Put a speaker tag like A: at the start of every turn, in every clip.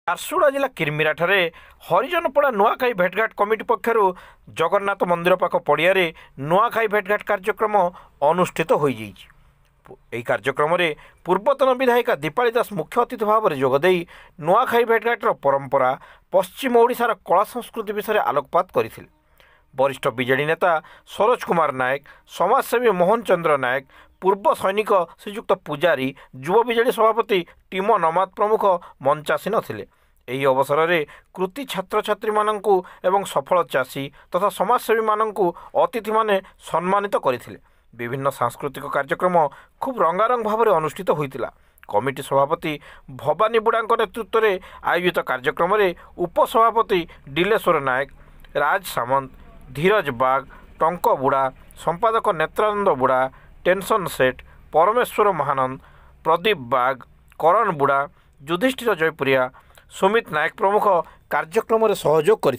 A: झारसुगुड़ा जिला किरमिरा ठारे हरिजनपड़ा नुआखाई भेटघाट कमिटी पक्षर जगन्नाथ मंदिर पाख पड़िया नुआखाई भेटघाट कार्यक्रम अनुष्ठित हो कार्यक्रम में पूर्वतन विधायिका दीपाली दास मुख्य अतिथि भाव में जोगदे नुआखाई भेटघाटर परंपरा पश्चिम ओडिशार कला संस्कृति विषय आलोकपात करते। वरिष्ठ बीजेडी नेता सरोज कुमार नायक, समाजसेवी मोहन चंद्र नायक, पूर्व सैनिक श्रीजुक्त पुजारी, युवा बीजेडी सभापति टीम नमाद प्रमुख मंचासीन थिले। ଏହି ଅବସରରେ କୃତି ଛାତ୍ରଛାତ୍ରୀମାନଙ୍କୁ ଏବଂ ସଫଳ ଚାଷୀ ତଥା ସମାଜସେବୀମାନଙ୍କୁ ଅତିଥିମାନେ ସମ୍ମାନିତ କରିଥିଲେ। ବିଭିନ୍ନ ସାଂସ୍କୃତିକ କାର୍ଯ୍ୟକ୍ରମ ଖୁବ୍ ରଙ୍ଗାରଙ୍ଗ ଭାବରେ ଅନୁଷ୍ଠିତ ହୋଇଥିଲା। କମିଟି ସଭାପତି ଭବାନୀ ବୁଢ଼ାଙ୍କ ନେତୃତ୍ୱରେ ଆୟୋଜିତ କାର୍ଯ୍ୟକ୍ରମରେ ଉପସଭାପତି ଡିଲେଶ୍ୱର ନାୟକ, ରାଜ ସାମନ୍ତ, ଧୀରଜ ବାଗ, ଟଙ୍କ ବୁଢ଼ା, ସମ୍ପାଦକ ନେତ୍ରାନନ୍ଦ ବୁଢ଼ା, ଟେନସନ୍ ସେଠ, ପରମେଶ୍ୱର ମହାନନ୍ଦ, ପ୍ରଦୀପ ବାଗ, କରଣ ବୁଢ଼ା, ଯୁଧିଷ୍ଠିର ଜୟପୁରିଆ, सुमित नायक प्रमुख कार्यक्रम में सहयोग कर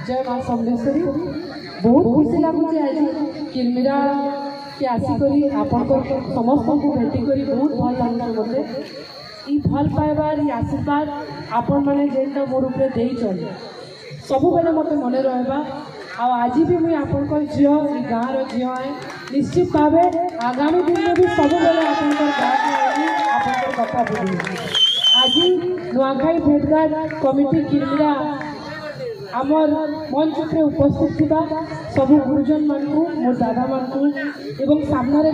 B: जय मां समलेश्वरी। बहुत खुशी लगुच आज किरमिरा के आसिक आपण समस्त को भेटी कर बहुत भल लगे। मत भल पाइबार आशीर्वाद आपण मैंने जेनटा मोर उपरे देइछन सब बेले मत मन रहा। आज भी मुझे आपण झी गाँव झी है निश्चित भाव आगामी दिन में भी सब बेले आप कथा बुझे। आज नुआखाई भेटघाट कमिटी किरमिरा आमर मंच पर उपस्थित थिबा सब गुरुजन मानू मोर दादा मानू एवं सामने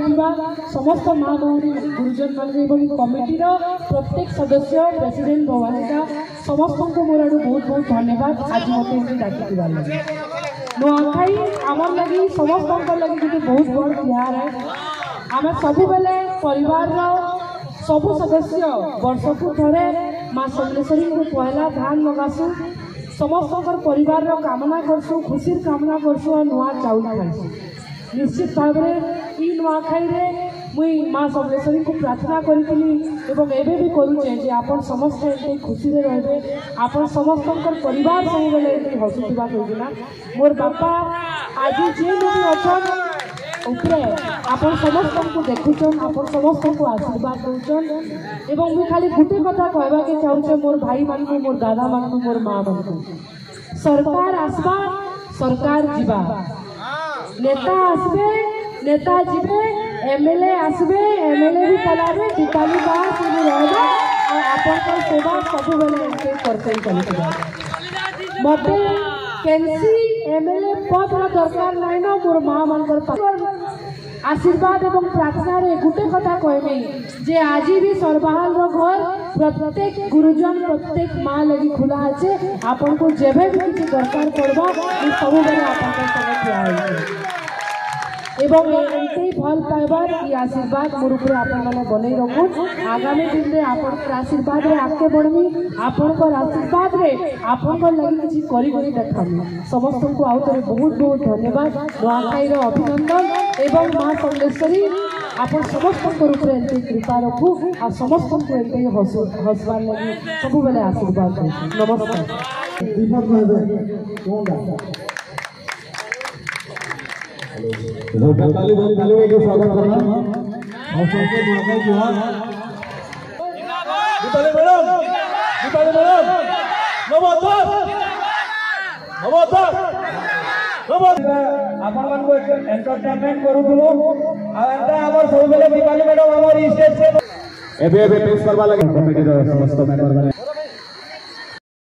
B: समस्त माँ भौणी गुरुजन मानू कमिटीर प्रत्येक सदस्य प्रेसिडेंट भवानीका समस्त को मोर आड़ बहुत बहुत धन्यवाद। आज मत डाकी लगे नुआखाई आमर लगी समस्त लगी गोटे बहुत बड़ त्योहार है। आम सब बेले परिवार सबू सदस्य वर्ष को थे माँ समलेश्वरी को पहला ध्यान लगासु समस्त परिवार कामना करसु खुशी कामना करसु और नुआ चाउल खाइसु। निश्चित भाव में नुआखाई मुई माँ समलेश्वरी को प्रार्थना करी एवं एबे भी करुचे जे आपण समस्त एते खुशी रे रहबे, आपण समस्त परिवार सब बेले एते हसुथिबा कहिना मोर बापा आज जे लोग अछन उपरे आपण समस्त को देखुचन, आपण समस्त को आशीर्वाद दउचन एवं मुई खाली गुटे कथा कहबा के चाहूचे मोर भाई मानू मोर दादा मानू मोर माँ मानू सरकार आसबा सरकार जीवा, नेता आसबे नेता जीवे, एमएलए आसबे एमएलए भी पलाबे, दीपाली दास भी रहबे और आपण सेवा सब बेले एते करते चलते। मते केनसी एमएलए पद दरकार नहीं ना मोर माँ मान आशीर्वाद एवं प्रार्थना रे गुटे कथा कहबे जे आज भी सरबाहाल घर प्रत्येक गुरुजन प्रत्येक माँ लगी खुला अच्छे। आपण को जेबे भी किसी दरकार पड़बा सब बेले आपण संगे ठिया होइछे एवं एमती भल पाइबार ये आशीर्वाद मोर उपरे आपण माने बनै रखुन। आगामी दिन में आपण आशीर्वाद रे आगे बढ़मी, आपण आशीर्वाद रे आपण लगी किसी करी करी देखामी। समस्त को आउ थे बहुत बहुत धन्यवाद, नुआखाई अभिनंदन एवं माँ समलेश्वरी आपण समस्त उपरे एमती कृपा रखु आ समस्त को एमती हसबार लगी सब बेले आशीर्वाद दे। नमस्कार
C: ताली के स्वागत करना और सबके नुआखाई जोहार। दीपाली मैडम नमस्कार आपण मान को एंटरटेनमेंट करूथुलो आ एंटा हमर सब बेले दीपाली मैडम हमर स्टेज से एबे पेश करबा लगे कमिटी समस्त मेंबर